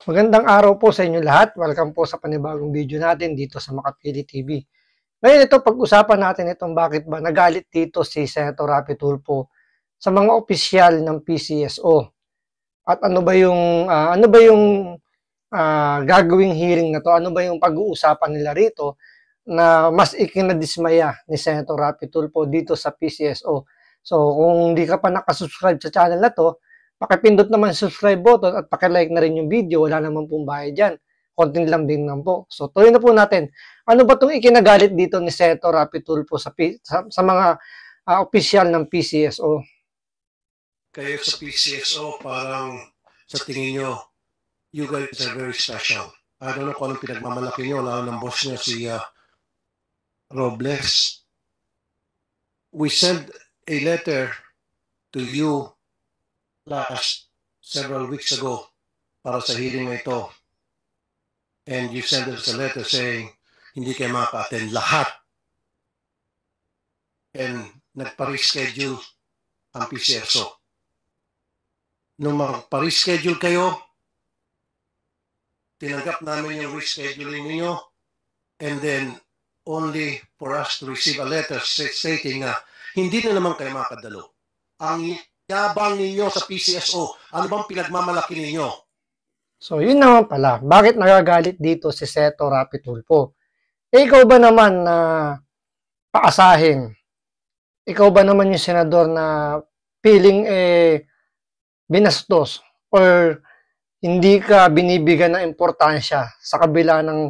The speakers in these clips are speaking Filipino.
Magandang araw po sa inyo lahat. Welcome po sa panibagong video natin dito sa Makapili TV. Ngayon ito, pag-usapan natin itong bakit ba nagalit dito si Senator Raffy Tulfo sa mga opisyal ng PCSO. At ano ba yung gagawing hearing na to? Ano ba yung pag-uusapan nila rito na mas ikinadismaya ni Senator Raffy Tulfo dito sa PCSO? So kung hindi ka pa nakasubscribe sa channel na to, pakipindot naman subscribe button at pakilike na rin yung video. Wala naman pong bayad dyan. Konting lambing lang po. So tuloy na po natin. Ano ba itong ikinagalit dito ni Senator Raffy Tulfo sa mga opisyal ng PCSO? Kayo sa PCSO, parang sa tingin nyo, you guys are very special. I don't know kung anong pinagmamalaki nyo, lalo ng boss nyo si Robles. We sent a letter to you last several weeks ago para sa hearing na ito. And you sent us a letter saying hindi kayo makaka-attend lahat. And nagpa-reschedule ang PCSO. Nung magpa-reschedule kayo, tinanggap namin yung rescheduling ninyo, and then only for us to receive a letter stating na hindi na naman kayo makadalo. Ang yabang ninyo sa PCSO, ano bang pinagmamalaki ninyo? So yun naman pala, bakit nagagalit dito si Senator Raffy Tulfo? Ikaw ba naman na paasahin? Ikaw ba naman yung senador na feeling binastos or hindi ka binibigyan ng importansya sa kabila ng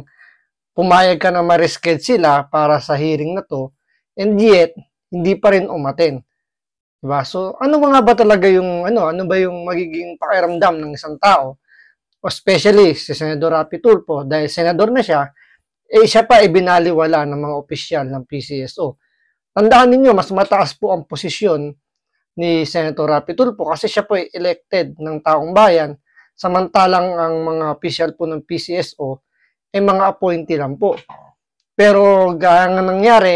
pumayag ka na ma-reschedule sila para sa hearing na to, and yet hindi pa rin umaten, diba? So ano nga ba talaga yung ano ba yung magiging pakiramdam ng isang tao, especially si Senador Raffy Tulfo, dahil senador na siya, siya pa ibinaliwala ng mga opisyal ng PCSO. Tandaan ninyo, mas mataas po ang posisyon ni Senator Raffy Tulfo kasi siya po ay elected ng taong bayan, samantalang ang mga opisyal po ng PCSO ay mga appointee lang po. Pero gaya nga nangyari,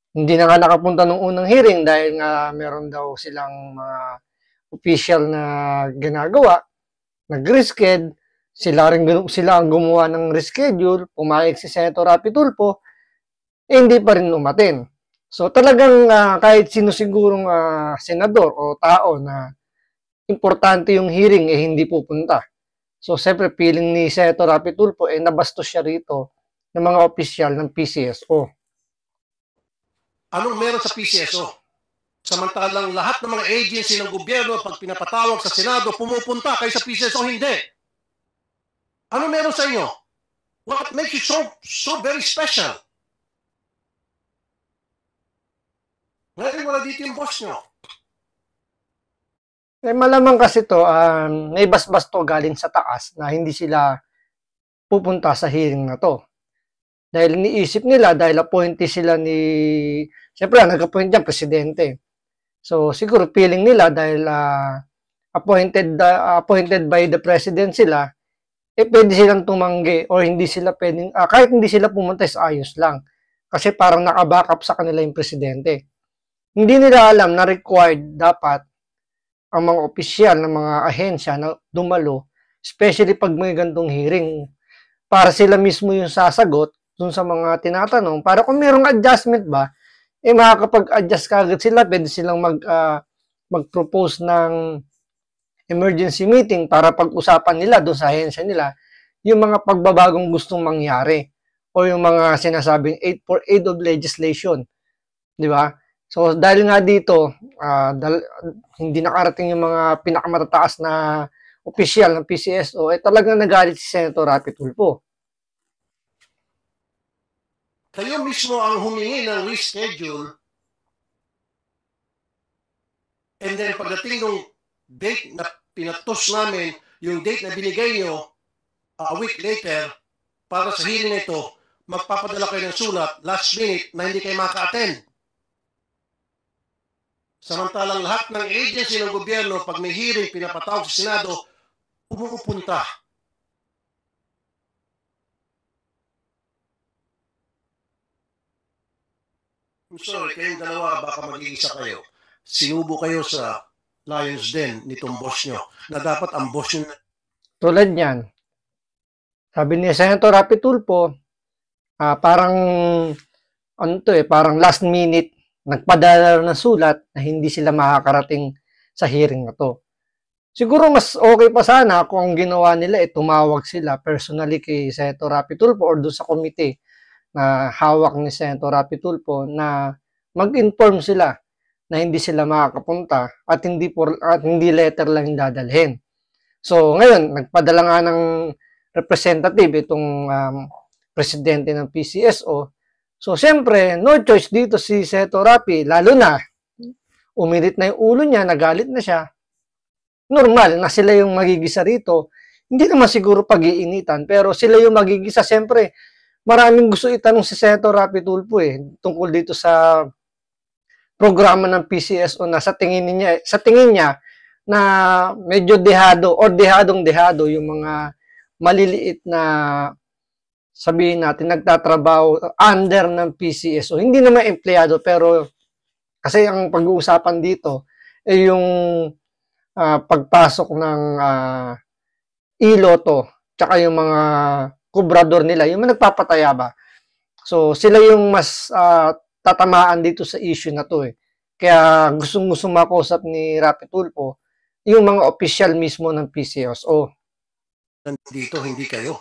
hindi na nga nakapunta nung unang hearing dahil nga meron daw silang mga official na ginagawa, nag-reschedule, sila ang gumawa ng reschedule, pumayag si Senator Raffy Tulfo, hindi pa rin umaten. So talagang kahit sino sigurong senador o tao na importante yung hearing hindi pupunta. So siyempre feeling ni Senator Raffy Tulfo nabastos siya rito ng mga opisyal ng PCSO. Anong meron sa PCSO? Samantalang lahat ng mga agency ng gobyerno pag pinapatawag sa Senado, pumupunta kayo sa PCSO, hindi. Ano meron sa inyo? What makes you so very special? Ngayon wala dito yung boss nyo. Malamang kasi to, may basbas to galing sa taas na hindi sila pupunta sa hearing na to. Dahil iniisip nila, dahil appointee sila siyempre nag-appoint dyan, presidente. So siguro feeling nila dahil appointed by the president sila, pwede silang tumanggi or hindi sila pwedeng, kahit hindi sila pumunta sa ayos lang. Kasi parang naka-backup sa kanila yung presidente. Hindi nila alam na required dapat ang mga opisyal ng mga ahensya na dumalo, especially pag may gantong hearing, para sila mismo yung sasagot dun sa mga tinatanong, para kung mayroong adjustment ba, makakapag-adjust kagad sila, pwede silang mag-propose ng emergency meeting para pag-usapan nila dun sa ahensya nila yung mga pagbabagong gustong mangyari o yung mga sinasabing 848 of legislation, di ba? So dahil nga dito, hindi nakarating yung mga pinakamatataas na opisyal ng PCSO, talagang nagalit si Senator Raffy Tulfo. Kayo mismo ang humingi ng reschedule, and then pagdating ng date na pinatos namin, yung date na binigay nyo, a week later, para sa hearing na ito, magpapadala kayo ng sulat, last minute, na hindi kayo maka-attend. Samantalang lahat ng agency ng gobyerno, pag may hearing, pinapatawag sa Senado, pumupunta. I'm sorry, kayong dalawa, baka mag-iisa kayo. Sinubo kayo sa Lions Den nitong boss nyo, na dapat ang boss nyo Tulad niyan, sabi ni Senator Rapi Tulfo, parang ano to parang last minute nagpadala ng sulat na hindi sila makakarating sa hearing na to. Siguro mas okay pa sana kung ang ginawa nila tumawag sila personally kay Senator Rapi Tulfo or doon sa committee na hawak ni Senator Rapi Tulfo na mag-inform sila na hindi sila makakapunta at hindi letter lang yung dadalhin. So ngayon, nagpadala nga ng representative itong presidente ng PCSO. So siyempre, no choice dito si Senator Rapi, lalo na uminit na yung ulo niya, nagalit na siya. Normal na sila yung magigisa rito. Hindi naman siguro pag-iinitan, pero sila yung magigisa. Siyempre, maraming gusto itanong si Senator Rapi Tulfo tungkol dito sa programa ng PCSO na sa tingin niya na medyo dehado or dehadong-dehado yung mga maliliit na sabihin natin nagtatrabaho under ng PCSO. Hindi naman empleyado pero kasi ang pag-uusapan dito ay yung pagpasok ng iloto tsaka yung mga kubrador nila, yung nagpapataya ba. So sila yung mas tatamaan dito sa issue na to Kaya gustong-gusto makausap ni Rapi Tulfo yung mga official mismo ng PCSO. Nandito, hindi kayo.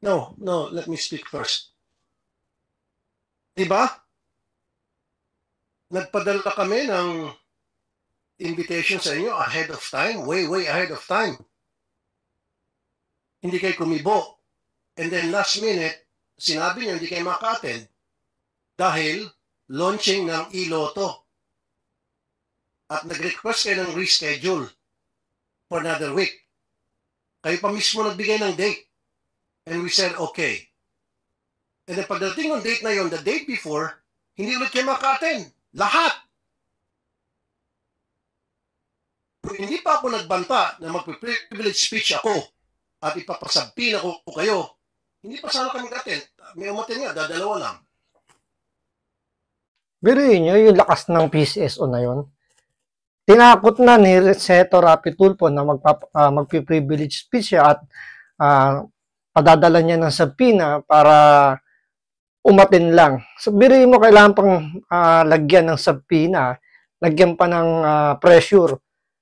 No, let me speak first. Diba? Nagpadala kami ng invitation sa inyo ahead of time, way ahead of time. Hindi kayo kumibo. And then last minute, sinabi niyo hindi kayo maka-attend dahil launching ng iloto. At nag-request kayo ng reschedule for another week. Kayo pa mismo nagbigay ng date. And we said, okay. And then pagdating ng date na yon, the date before, hindi ulit kayo maka-attend. Lahat. Kung hindi pa ako nagbanta na mag-privilege speech ako at ipapasabi na ko kayo, hindi pa sana kami mag-attend. May umatin nga, dadalawa lang. Biruin nyo yung lakas ng PCSO na yon. Tinakot na ni Senator Rapi Tulfo na magpi-privilege speech siya at padadala niya ng subpoena para umatin lang. So, biruin mo kailangan pang lagyan ng subpoena, lagyan pa ng pressure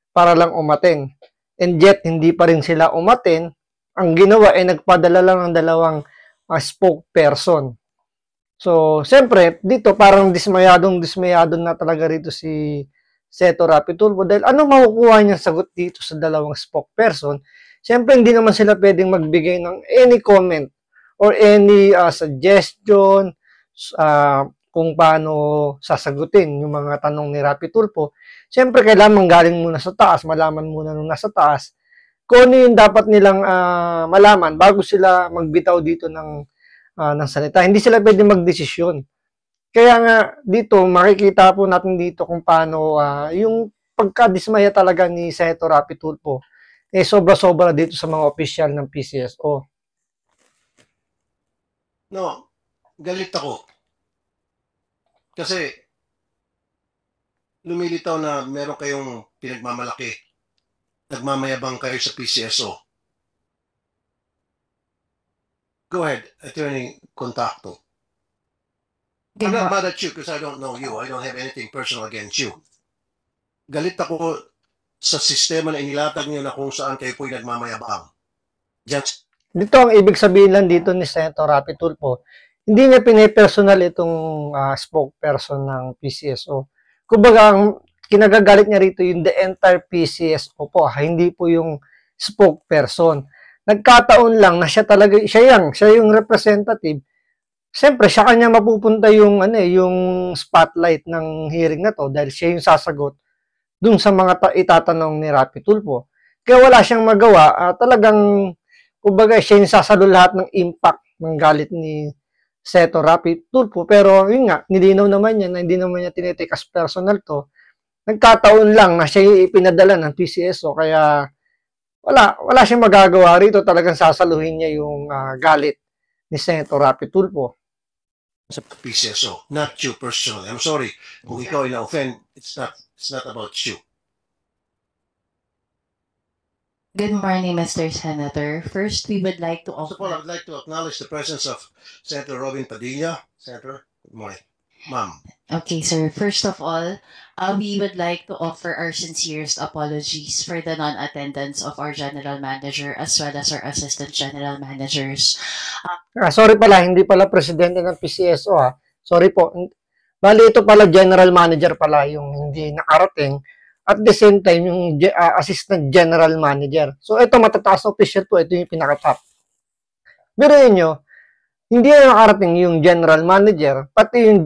para lang umatin. And yet, hindi pa rin sila umatin. Ang ginawa ay nagpadala lang ng dalawang spokesperson. So, siyempre, dito parang dismayado na talaga rito si Senator Rapi Tulfo dahil ano makukuha niyang sagot dito sa dalawang spokesperson? Siyempre, hindi naman sila pwedeng magbigay ng any comment or any suggestion kung paano sasagutin yung mga tanong ni Rapi Tulfo. Siyempre, kailangan manggaling muna sa taas, malaman muna nung nasa taas kung ano yung dapat nilang malaman bago sila magbitaw dito ng salita. Hindi sila pwede magdesisyon. Kaya nga dito, makikita po natin dito kung paano yung pagkadismaya talaga ni Senator Rapi Tulfo sobra-sobra dito sa mga opisyal ng PCSO. No, galit ako. Kasi lumilitaw na meron kayong pinagmamalaki. Nagmamayabang kayo sa PCSO. Go ahead, Attorney Contacto. I'm not mad at you because I don't know you. I don't have anything personal against you. Galit ako sa sistema na inilatag niyo na kung saan kayo po'y nagmamayabang. Just dito ang ibig sabihin lang dito ni Senator Rapi Tulfo, hindi niya pinipersonal itong spokesperson ng PCSO. Kumbaga, ang kinagagalit niya rito yung the entire PCSO po, hindi po yung spokesperson. Nagkataon lang na siya yung representative. Siyempre, siya kanya mapupunta yung spotlight ng hearing na to dahil siya yung sasagot dun sa mga itatanong ni Rapi Tulfo. Kaya wala siyang magawa, talagang kumbaga siya yung sasalo lahat ng impact ng galit ni Senator Rapi Tulfo. Pero yun nga, nilinaw naman niya na hindi naman niya tinitake as personal to. Nagkataon lang na siya yung ipinadala ng PCSO kaya wala siyang magagawa rito. Talagang sasaluhin niya yung galit ni Senator Rapi Tulfo. Sa PCSO, not you personally. I'm sorry kung ikaw ay na-offend. It's not about you. Good morning, Mr. Senator. First, we would like to First of all, I would like to acknowledge the presence of Senator Robin Padilla. Senator, good morning. Ma'am. Okay, sir. First of all, we would like to offer our sincerest apologies for the non-attendance of our general manager as well as our assistant general managers. Sorry pala, hindi pala presidente ng PCSO ha. Sorry po. Bali, ito pala general manager pala yung hindi nakarating. At the same time, yung assistant general manager. So, ito matataas na official po. Ito yung pinaka-top. Biruin nyo, hindi na nakarating yung general manager, pati yung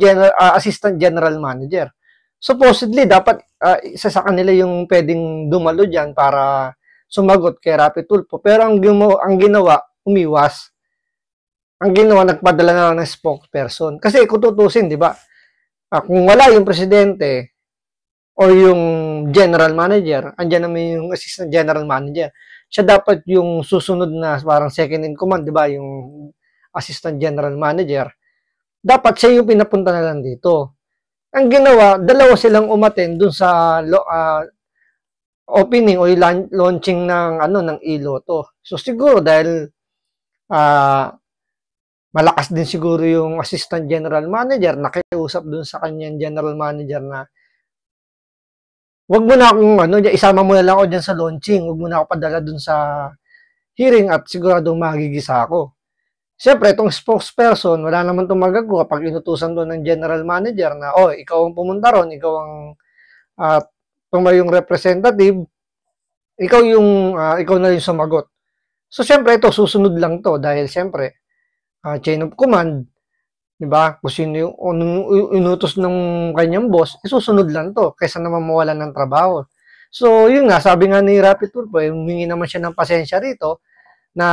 assistant general manager. Supposedly, dapat isa sa kanila yung pwedeng dumalo dyan para sumagot kay Rapi Tulfo. Pero ang ginawa, umiwas. Ang ginawa, nagpadala na lang ng spokesperson. Kasi kung tutusin, di ba? Kung wala yung presidente or yung general manager, andyan naman yung assistant general manager. Siya dapat yung susunod na parang second in command, di ba? Yung assistant general manager. Dapat siya yung pinapunta na lang dito. Ang ginawa, dalawa silang umaten dun sa opening o launching ng ng Iloto. So siguro dahil malakas din siguro yung assistant general manager, nakiusap dun sa kanyang general manager na wag mo na akong isama mo na lang ako dyan sa launching, wag mo na ako padala dun sa hearing at siguradong magigisa ako. Siyempre, itong spokesperson, wala naman itong magagawa pag inutusan doon ng general manager na, ikaw ang pumunta ron, ikaw ang tumayong representative, ikaw na yung sumagot. So, siyempre, ito, susunod lang to dahil siyempre, chain of command, di ba? Kung sino yung inutos ng kanyang boss, susunod lang to kaysa naman mawalan ng trabaho. So, yun nga, sabi nga ni Rapi Tulfo, humingi naman siya ng pasensya rito na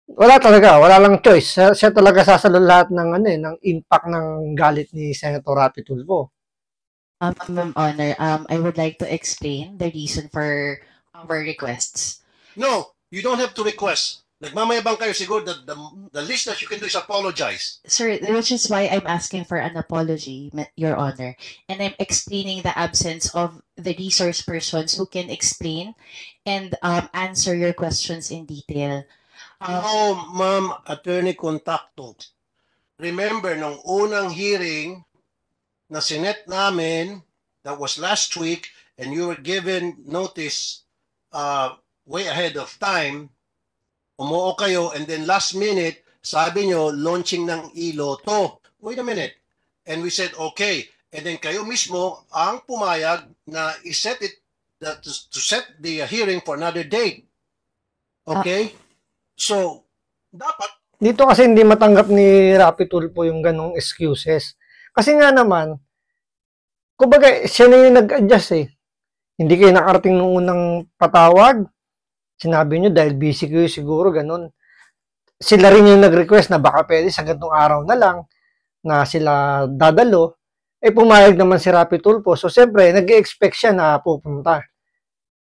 wala lang choice. Siya talaga sasalo lahat ng ng impact ng galit ni Senator Rapi Tulfo. Ma'am Honor, I would like to explain the reason for our requests. No, you don't have to request. Nagmamayabang kayo siguro. The least that you can do is apologize. Sir, which is why I'm asking for an apology, Your Honor. And I'm explaining the absence of the resource persons who can explain and answer your questions in detail. No, Ma'am Attorney Contacto. Remember, nung unang hearing na sinet namin, that was last week, and you were given notice way ahead of time, umuo kayo, and then last minute, sabi nyo, launching ng Iloto. Wait a minute. And we said, okay. And then kayo mismo ang pumayag na iset it, to set the hearing for another date. Okay? So, dapat. Dito kasi hindi matanggap ni Rapi Tulfo yung ganong excuses. Kasi nga naman, kumbaga, siya na yung nag-adjust eh. Hindi kayo nakarating nung unang patawag. Sinabi nyo dahil busy kayo siguro, ganun. Sila rin yung nag-request na baka pwede sa ganitong araw na lang na sila dadalo. Pumayag naman si Rapi Tulfo. So, siyempre, nag-expect siya na pupunta.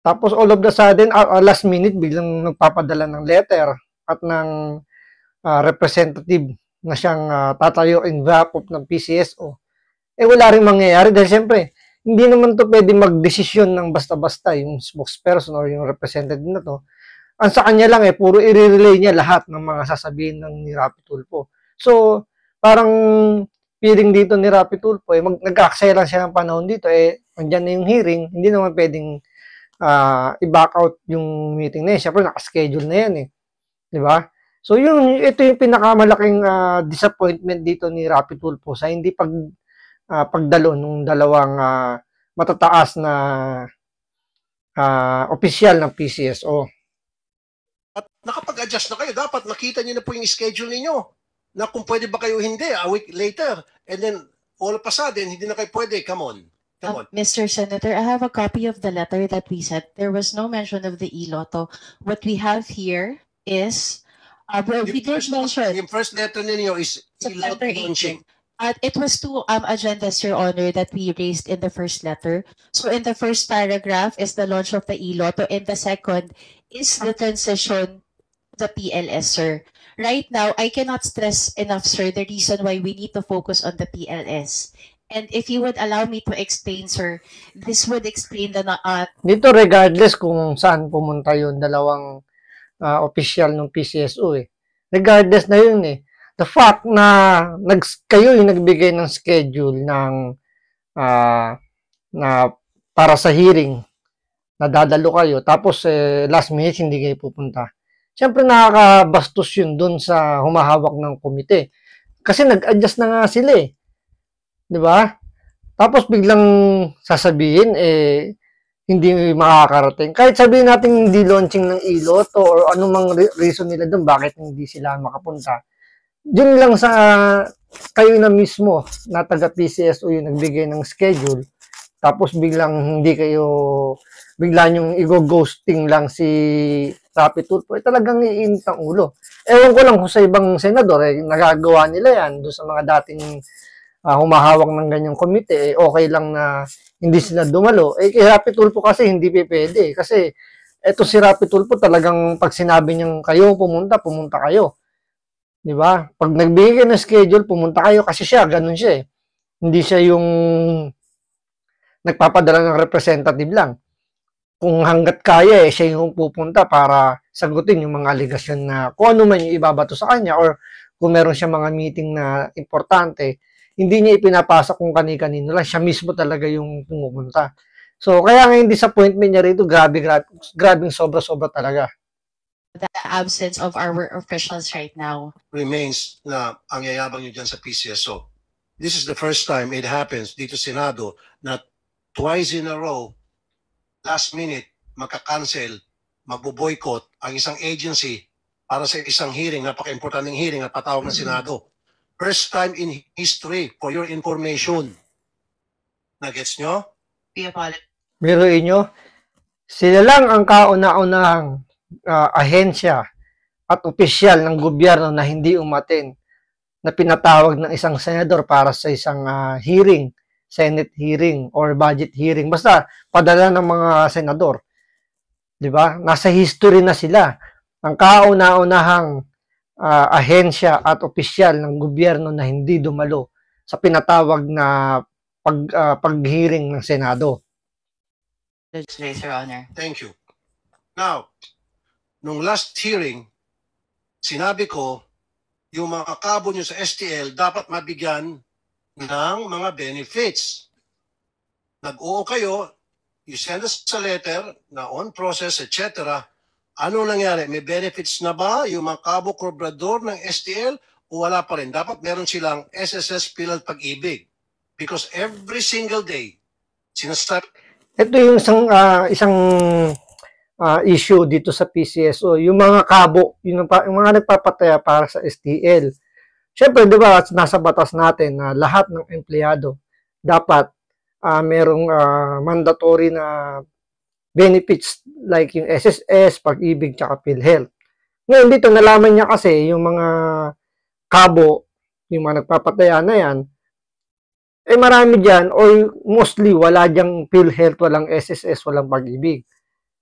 Tapos, all of the sudden, last minute, biglang nagpapadala ng letter at ng representative na siyang tatayo in behalf of ng PCSO. Wala rin mangyayari dahil siyempre, hindi naman to pwede mag-desisyon ng basta-basta yung spokesperson or yung representative na to. Ang sa kanya lang puro i-relay niya lahat ng mga sasabihin ng ni Rapi Tulfo. So, parang feeling dito ni Rapi Tulfo, nag-aksaya lang siya ng panahon dito, andyan na yung hearing, hindi naman pwedeng i-back out yung meeting na yun. Siyempre, nakaschedule na yan Di ba? So, ito yung pinakamalaking disappointment dito ni Rapi Tulfo sa hindi pagdalo ng dalawang matataas na opisyal ng PCSO. At nakapag-adjust na kayo, dapat nakita niyo na po yung schedule niyo na kung pwede ba kayo hindi, a week later, and then all of a sudden, hindi na kayo pwede. Come on. Mr. Senator, I have a copy of the letter that we sent. There was no mention of the Iloto. What we have here is, we did mention. Yung first letter ninyo is Iloto launching. It was two agendas, Your Honor, that we raised in the first letter. So in the first paragraph is the launch of the Iloto, and the second is the transition to the PLS, sir. Right now, I cannot stress enough, sir, the reason why we need to focus on the PLS. And if you would allow me to explain, sir, this would explain the Dito regardless kung saan pumunta yung dalawang official ng PCSO eh. Regardless na yun eh. The fact na kayo yung nagbigay ng schedule ng na para sa hearing na dadalo kayo tapos last minute hindi kayo pupunta. Siyempre nakakabastos yun dun sa humahawak ng komite. Kasi nag-adjust na nga sila eh. 'Di ba? Tapos biglang sasabihin hindi makakarating. Kahit sabihin natin hindi launching ng iloto or anumang reason nila doon bakit hindi sila makapunta. Yun lang sa kayo na mismo na taga PCSO yung nagbigay ng schedule. Tapos biglang hindi kayo bigla yung i-ghosting lang si Rapi Tulfo, talagang iinit ang ulo. Ewan ko lang kung sa ibang senador, nagagawa nila yan doon sa mga dating humahawak ng ganyang komite, okay lang na hindi sila dumalo. Kay Rapi Tulfo kasi hindi pwede. Kasi eto si Rapi Tulfo talagang pag sinabi niyang kayo pumunta kayo. 'Di ba? Pag nagbigay ng schedule, pumunta kayo kasi siya, ganun siya eh. Hindi siya yung nagpapadala ng representative lang. Kung hanggat kaya siya yung pupunta para sagutin yung mga aligasyon na kung ano man yung ibabato sa kanya or kung meron siya mga meeting na importante, hindi niya ipinapasa kung kani-kanino lang. Siya mismo talaga yung pumupunta. So, kaya nga yung disappointment niya rito, grabe sobra-sobra talaga. The absence of our officials right now remains na ang yayabang nyo dyan sa PCSO. This is the first time it happens dito sa Senado na twice in a row, last minute, magka-cancel, magbo-boycott ang isang agency para sa isang hearing, napaka-importanting hearing na patawag ng Senado. First time in history, for your information. Nagets nyo? Biruin nyo, sila lang ang kauna-unahang ahensya at opisyal ng gobyerno na hindi umaten na pinatawag ng isang senador para sa isang hearing, Senate hearing or budget hearing. Basta padala ng mga senador. 'Di ba? Nasa history na sila. Ang kauna-unahang ahensya at opisyal ng gobyerno na hindi dumalo sa pinatawag na pag-hearing ng Senado. Your Honor. Thank you. Now, nung last hearing, sinabi ko, yung mga kabo nyo sa STL dapat mabigyan ng mga benefits. Nag-oo kayo, you send us a letter na on process, etc. Ano nangyari? May benefits na ba yung mga kabo kobrador ng STL o wala pa rin? Dapat meron silang SSS Pilal Pag-ibig. Because every single day, sinasabi... Ito yung isang issue dito sa PCSO, yung mga kabo, yung mga nagpapataya para sa STL. Siyempre, di ba, nasa batas natin na lahat ng empleyado dapat merong mandatory na benefits like yung SSS, Pag-ibig, tsaka PhilHealth. Ngayon dito, nalaman niya kasi yung mga kabo, yung mga nagpapataya na yan, marami dyan, or mostly wala dyang PhilHealth, walang SSS, walang Pag-ibig.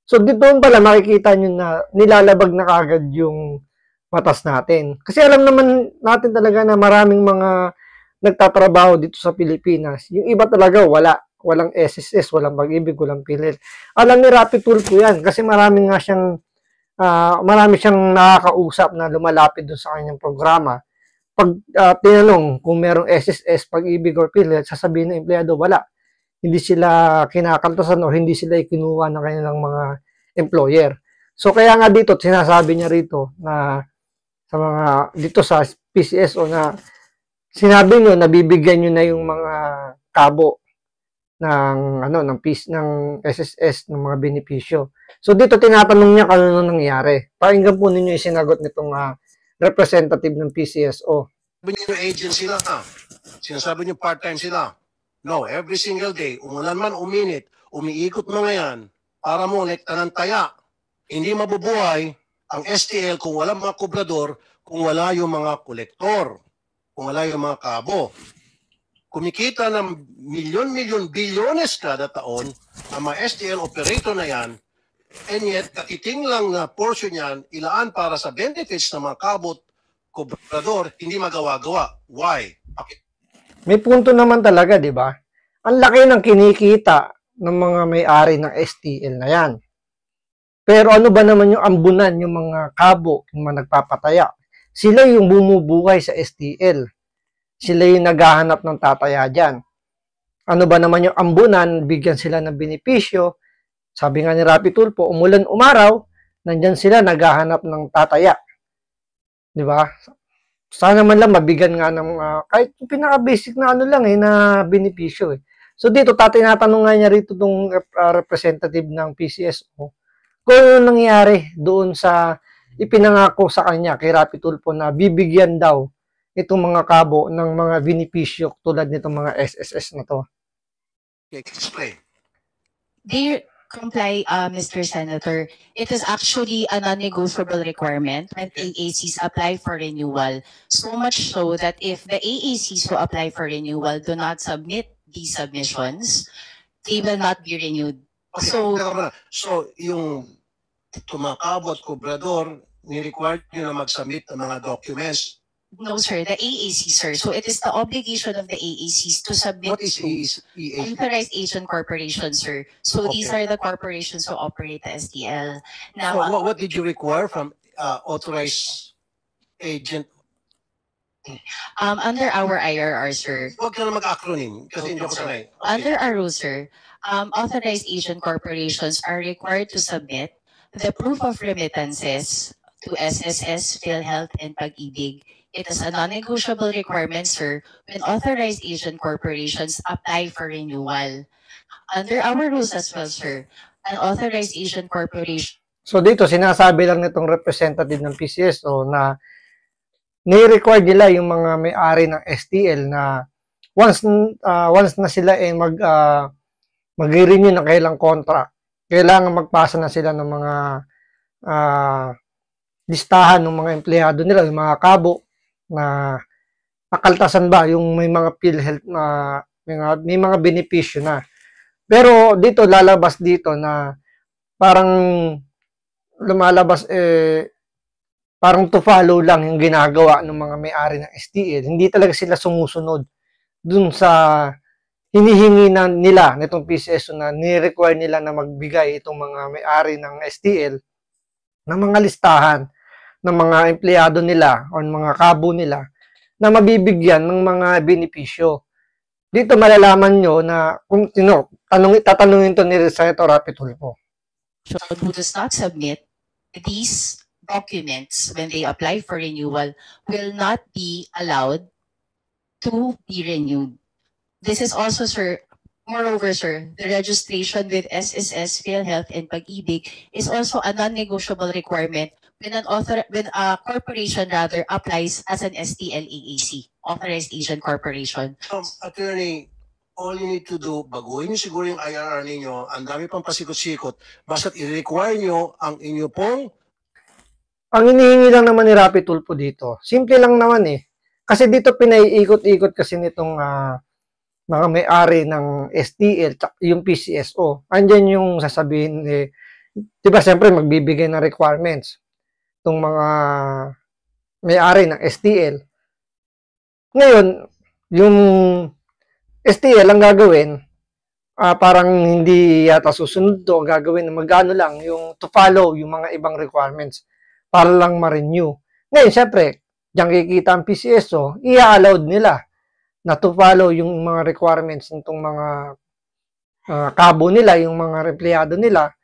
So, dito pala makikita nyo na nilalabag na kagad yung batas natin. Kasi alam naman natin talaga na maraming mga nagtatrabaho dito sa Pilipinas. Yung iba talaga walang SSS, walang Pag-ibig, walang PhilHealth. Alam ni Rapi Tulfo yan kasi marami siyang nakakausap na lumalapit dun sa kanyang programa. Pag tinanong kung merong SSS, Pag-ibig, or PhilHealth, sasabihin ng empleyado, wala. Hindi sila kinakaltasan o hindi sila ikinuha ng kanilang mga employer. So, kaya nga dito, sinasabi niya rito na dito sa PCSO na sinabi nyo, nabibigyan nyo na yung mga kabo ng SSS, ng mga benepisyo. So, dito tinatanong niya kung ano nangyari. Pakinggan po ninyo yung sinagot nitong representative ng PCSO. Sinasabi nyo agency lang sinasabi nyo part-time sila. No, every single day, umulan man uminit, umiikot mga yan para mo ng taya. Hindi mabubuhay ang STL kung wala mga kobrador, kung wala yung mga kolektor, kung wala yung mga kabo. Kumikita ng milyon-milyon, bilyones kada taon ang mga STL operator na yan, and yet, katiting lang na portion yan, ilaan para sa benefits ng mga kabot, kobrador, hindi magawa-gawa. Why? may punto naman talaga, di ba? Ang laki ng kinikita ng mga may-ari ng STL na yan. Pero ano ba naman yung ambunan, yung mga kabo, yung mga nagpapataya? Sila yung bumubuhay sa STL. Sila yung naghahanap ng tataya dyan. Ano ba naman yung ambunan, bigyan sila ng benepisyo. Sabi nga ni Rapi Tulfo, umulan umaraw, nandyan sila naghahanap ng tataya. Di ba? Sana man lang mabigyan nga ng kahit yung pinaka-basic na ano lang na benepisyo eh. So dito, tinatanong nga niya rito itong representative ng PCSO kung ano nangyari doon sa ipinangako sa kanya kay Rapi Tulfo na bibigyan daw itong mga kabo ng mga benepisyo tulad nitong mga SSS na to. Explain. They comply, Mr. Senator. It is actually a non-negotiable requirement when AACs apply for renewal. So much so that if the AACs who apply for renewal do not submit these submissions, they will not be renewed. Okay, so yung tumakabo at kubrador, ni-require nyo na mag-submit ng mga documents. No, sir. The AAC, sir. So it is the obligation of the AACs to submit What is to EAC? Authorized Agent Corporation, sir. So these are the corporations who operate the STL. Now, So what did you require from authorized agent? under our IRR, sir, Huwag ka na mag-acronym kasi hindi ako sanay. Okay. under our rules, sir, authorized agent corporations are required to submit the proof of remittances to SSS, PhilHealth, and Pag-ibig. It is a non-negotiable requirement, sir, when authorized agent corporations apply for renewal. Under our rules as well, sir, an authorized agent corporation. So dito, sinasabi lang nitong representative ng PCSO na ni-require nila yung mga may-ari ng STL na once na sila mag-renew ng kailang contract, kailangan magpasa na sila ng mga listahan ng mga empleyado nila, yung mga kabo na nakaltasan ba yung may mga PhilHealth na may mga benepisyo na. Pero dito lalabas dito na parang lumalabas parang to follow lang yung ginagawa ng mga may-ari ng STL. Hindi talaga sila sumusunod dun sa hinihingi na nila nitong PCSO na ni-require nila na magbigay itong mga may-ari ng STL ng mga listahan ng mga empleyado nila o mga kabo nila na mabibigyan ng mga benepisyo. Dito malalaman nyo na kung tatanungin to ni Senator Rapi Tulfo. Who does not submit these documents when they apply for renewal will not be allowed to be renewed. This is also, sir, moreover, sir, the registration with SSS, PhilHealth, and Pag-ibig is also a non-negotiable requirement when a corporation rather applies as an STL AAC, Authorized Agent Corporation. Attorney, all you need to do, baguhin nyo siguro yung IRR ninyo, ang dami pang pasikot-sikot, basta't i-require nyo ang inyo pong. Ang inihingi lang naman ni Rapi Tulfo dito, simple lang naman eh. Kasi dito pinaiikot-ikot kasi nitong mga may-ari ng STL, yung PCSO. Andyan yung sasabihin di ba siyempre magbibigay ng requirements itong mga may-ari ng STL. Ngayon, yung STL ang gagawin, parang hindi yata susunod to, gagawin na magano lang yung to follow yung mga ibang requirements para lang ma-renew. Ngayon, siyempre, diyan kikita ang PCSO, i-allowed nila na to follow yung mga requirements nitong mga kabo nila, yung mga empleyado nila,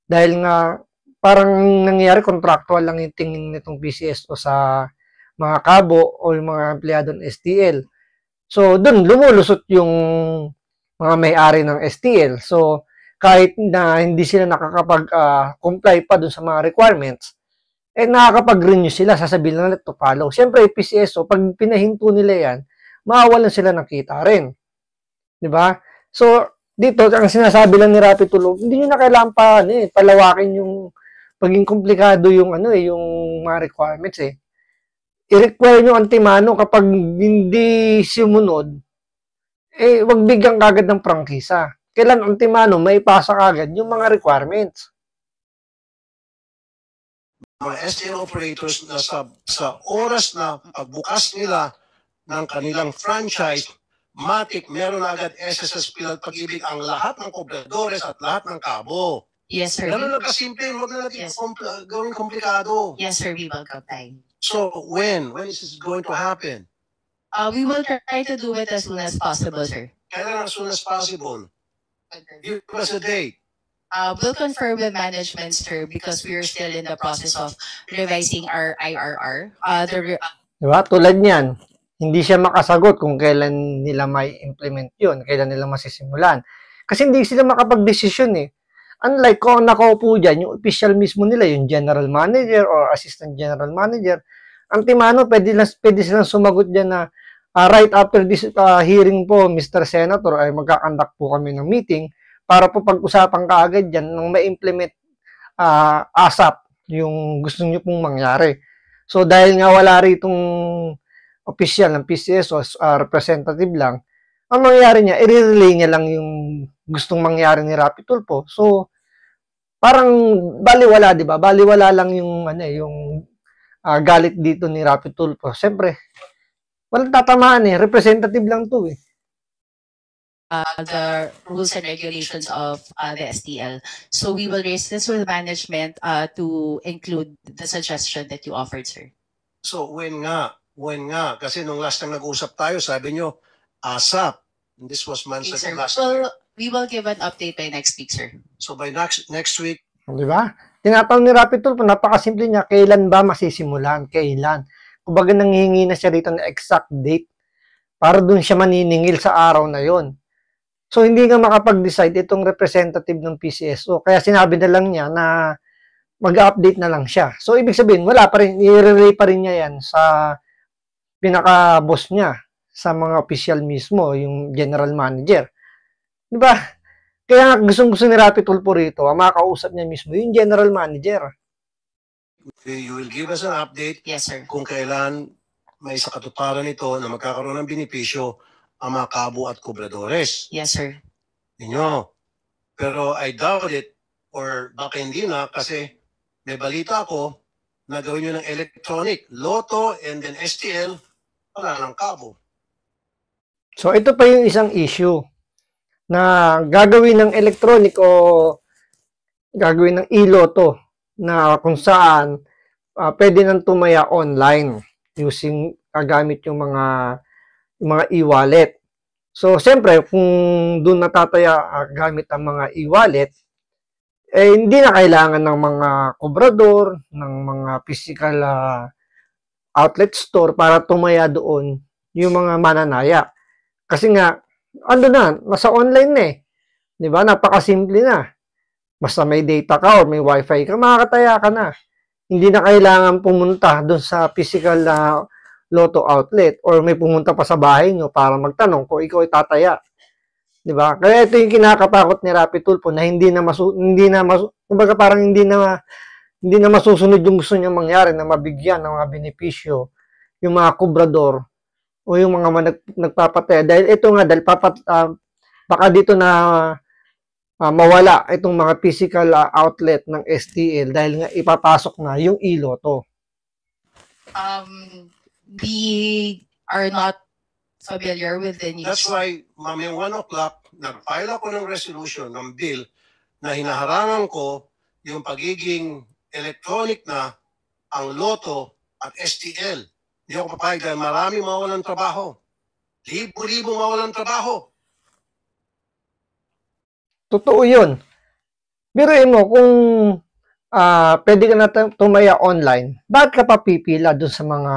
dahil nga parang nangyayari contractual lang yung tingin nitong PCSO sa mga kabo o yung mga empleyado ng STL. So, dun lumulusot yung mga may-ari ng STL. So, kahit na hindi sila nakakapag-comply pa dun sa mga requirements, nakakapag-renew sila, sasabihin lang to follow. Siyempre, PCSO, pag pinahinto nila yan, mawawalan sila ng kita rin. Diba? So, dito, ang sinasabi lang ni Rapi Tulfo, hindi nyo na kailangan palawakin yung paging komplikado yung yung mga requirements eh. I-require nyo antimano kapag hindi sumunod, wag bigyan kagad ng prangkisa. Kailan antimano, may ipasa kagad yung mga requirements. Mga STL operators na sa oras na pagbukas nila ng kanilang franchise, Matik, meron na agad SSS Pilat Pag-ibig ang lahat ng kobradores at lahat ng kabo. Yes, sir. Ganun lang kasimple, huwag na natin Yes. gawing komplikado. Yes, sir. We welcome time. So, when is this going to happen? We will try to do it as soon as possible, sir. Kailan as soon as possible? Give us a date. We'll confirm with management, sir, because we are still in the process of revising our IRR. Diba? Tulad niyan, hindi siya makasagot kung kailan nila may implement yun, kailan nila masisimulan. Kasi hindi sila makapag-desisyon eh. Unlike kung nakaupo dyan, yung official mismo nila, yung general manager or assistant general manager, ang timano, pwede silang sumagot dyan na right after this hearing po, Mr. Senator, ay magkakandak po kami ng meeting para po pag-usapan kaagad dyan nang ma-implement ASAP yung gusto nyo pong mangyari. So, dahil nga wala ritong official ng PCSO, representative lang, ang mangyayari niya, i-relay niya lang yung gustong mangyari ni Rapi Tulfo. So, parang baliwala, di ba? Baliwala lang yung, yung galit dito ni Rapi Tulfo. Siyempre, walang tatamaan eh. Representative lang to eh. The rules and regulations of the STL. So we will raise this with management to include the suggestion that you offered, sir. So, when nga? Kasi nung last time nag-usap tayo, sabi nyo, ASAP. And this was months Okay, sir. ago last Well, we will give an update by next week, sir. So, by next week, Di ba? Tinatanong ni Rapi Tulfo, napakasimple niya, kailan ba masisimulan? Kailan? Kumbaga nanghihingi na siya rito ng exact date para dun siya maniningil sa araw na yon. So, hindi nga makapag-decide itong representative ng PCSO. Kaya sinabi na lang niya na mag-update na lang siya. So, ibig sabihin, wala pa rin, i-relay pa rin niya yan sa pinaka-boss niya, sa mga official mismo, yung general manager. Di ba? Kaya gustong-gusto ni Rapi Tulfo rito, ang makakausap niya mismo, yung general manager. you will give us an update Yes, sir. kung kailan may sa katuparan nito na magkakaroon ng benepisyo ang mga kabo at kobradores Yes, sir. ninyo. Pero I doubt it, or baka hindi na, kasi may balita ako na gawin nyo ng electronic, Lotto and then STL, wala ng kabo. So, ito pa yung isang issue na gagawin ng electronic o gagawin ng e-lotto na kung saan pwede nang tumaya online using gamit yung mga e-wallet. So, siyempre, kung doon natataya gamit ang mga e-wallet, hindi na kailangan ng mga kobrador, ng mga physical outlet store para tumaya doon yung mga mananaya. Kasi nga, nasa online na eh. Di ba? Napakasimple na. Basta may data ka or may wifi ka, makakataya ka na. Hindi na kailangan pumunta doon sa physical lotto outlet or may pumunta pa sa bahay nyo para magtanong kung ikaw ay tataya. Di ba? Kaya ito yung kinakatakot ni Rapi Tulfo na kumbaga parang hindi na masusunod yung gusto niya mangyari na mabigyan ng mga benepisyo yung mga kobrador o yung mga nagpapataya. Dahil ito nga, baka dito na mawala itong mga physical outlet ng STL dahil nga ipapasok na yung e-lotto. We are not familiar with the news. That's why, maming 1 o'clock, nag-file ako ng resolution, ng bill, na hinaharangan ko yung pagiging electronic na ang Lotto at STL. Hindi ako papayag dahil maraming mawalan trabaho. Libo-libo mawalan trabaho. Totoo yun. Biruin mo, kung pwede ka na tumaya online, bakit ka pa pipila dun sa mga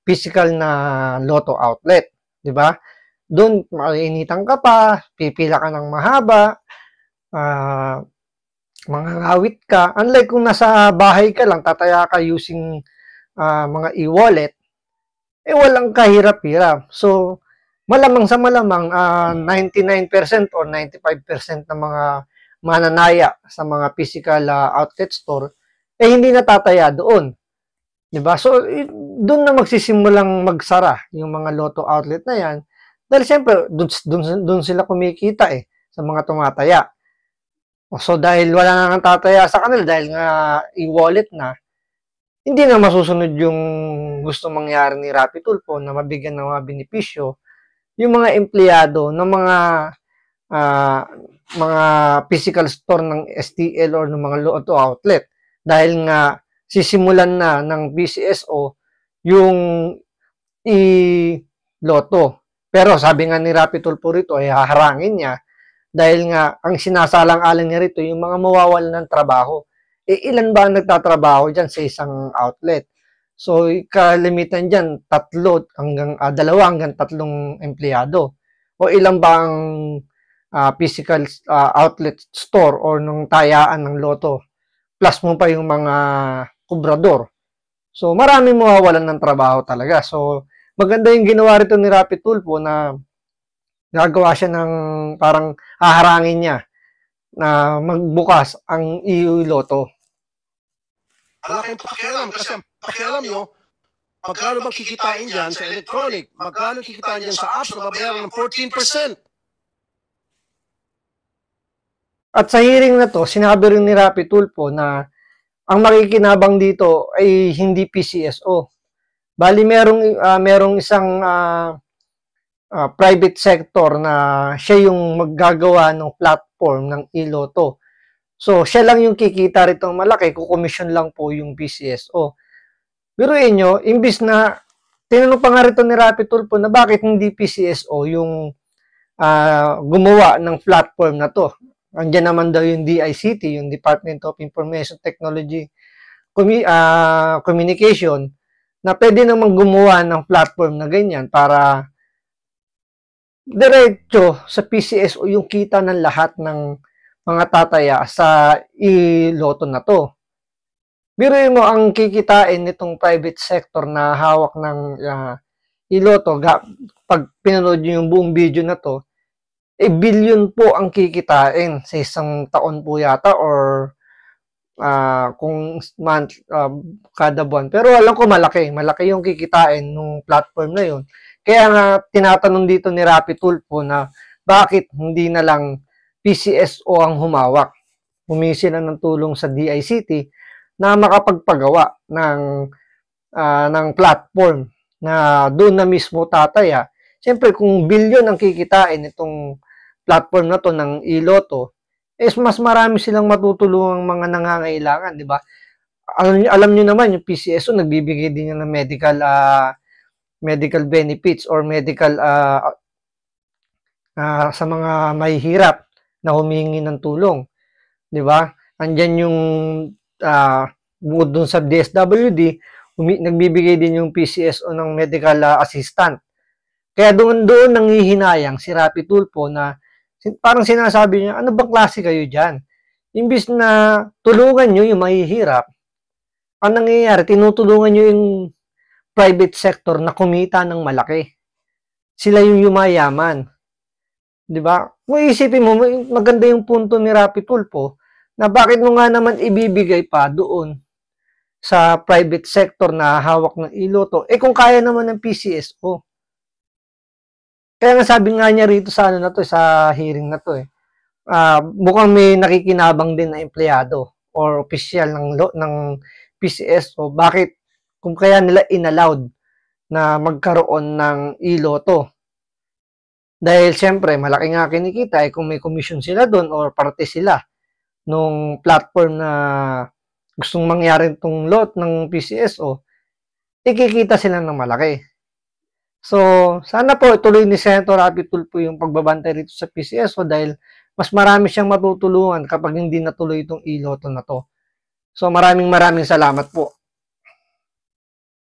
physical na lotto outlet? Di ba? Doon, mainitan ka pa, pipila ka ng mahaba, mangangawit ka. Unlike kung nasa bahay ka lang, tataya ka using mga e-wallet, walang kahirap-hirap. So, malamang sa malamang, 99% or 95% ng mga mananaya sa mga physical outlet store, hindi natataya doon. Diba? So, doon na magsisimulang magsara yung mga lotto outlet na yan. Dahil siyempre, doon sila kumikita sa mga tumataya. So, dahil wala nang tataya sa kanila, dahil nga e-wallet na, hindi na masusunod yung gusto mangyari ni Rapi Tulfo na mabigyan ng mga benepisyo yung mga empleyado ng ah, mga physical store ng STL or ng mga Lotto outlet. Dahil nga sisimulan na ng PCSO yung i-Lotto. Pero sabi nga ni Rapi Tulfo rito ay haharangin niya dahil nga ang sinasalang-alang niya rito yung mga mawawalan ng trabaho. Ilan ba ang nagtatrabaho dyan sa isang outlet? So, kalimitan dyan, 2 hanggang 3 empleyado. O ilan ba ang physical outlet store or nung tayaan ng Lotto? Plus mo pa yung mga kubrador. So, marami mawawalan ng trabaho talaga. So, maganda yung ginawa rito ni Rapi Tulfo na gagawa siya ng parang haharangin niya na magbukas ang Lotto. Wala kayong pakialam kasi ang pakialam nyo, magkano ba kikitain dyan sa electronic? Magkano kikitain dyan sa apps na babayaran ng 14%? At sa hearing na to, sinabi rin ni Rapi Tulfo na ang makikinabang dito ay hindi PCSO. Bali merong isang private sector na siya yung maggagawa ng platform ng Lotto. So, siya lang yung kikita rito malaki, kukomisyon lang po yung PCSO. Biruin nyo, imbis na, tinanong pa nga rito ni Rapi Tulfo na bakit hindi PCSO yung gumawa ng platform na to. Andiyan naman daw yung DICT, yung Department of Information Technology Communication, na pwede namang gumawa ng platform na ganyan para diretso sa PCSO yung kita ng lahat ng mga tataya sa Lotto na to. Biruin mo ang kikitain nitong private sector na hawak ng Lotto, pag pinanood nyo yung buong video na to, billion po ang kikitain sa isang taon po yata or kung month, kada buwan. Pero alam ko malaki yung kikitain ng platform na yun. Kaya nga tinatanong dito ni Rapi Tulfo na bakit hindi na lang PCSO ang humawak. Humingi sila ng tulong sa DICT na makapagpagawa ng platform na doon na mismo tataya. Siyempre kung billion ang kikitain itong platform na to ng Lotto, mas marami silang matutulungang mga nangangailangan, di ba? Alam niyo naman yung PCSO nagbibigay din yan ng medical benefits or medical sa mga mahihirap na humingi ng tulong, di ba? Andiyan yung bukod dun sa DSWD, nagbibigay din yung PCSO ng medical assistant. Kaya doon nanghihinayang si Rapi Tulfo na parang sinasabi niya, ano bang klase kayo dyan? Imbis na tulungan nyo yung mahihirap, ang nangyayari, tinutulungan nyo yung private sector na kumita ng malaki. Sila yung yumayaman. Di ba? Kung isipin mo, maganda yung punto ni Rapi Tulfo na bakit mo nga naman ibibigay pa doon sa private sector na hawak ng Lotto, kung kaya naman ng PCSO. Kaya nga sabi nga niya rito sa sa hearing na to mukhang may nakikinabang din na empleyado or opisyal ng PCSO. Bakit kung kaya nila inallowed na magkaroon ng Lotto? Dahil siyempre malaki nga kinikita kung may commission sila doon or parte sila nung platform na gustong mangyari itong lot ng PCSO, ikikita sila ng malaki. So, sana po ituloy ni Senator Rapi Tulfo yung pagbabantay rito sa PCSO dahil mas marami siyang matutulungan kapag hindi natuloy itong Lotto na to. So, maraming salamat po.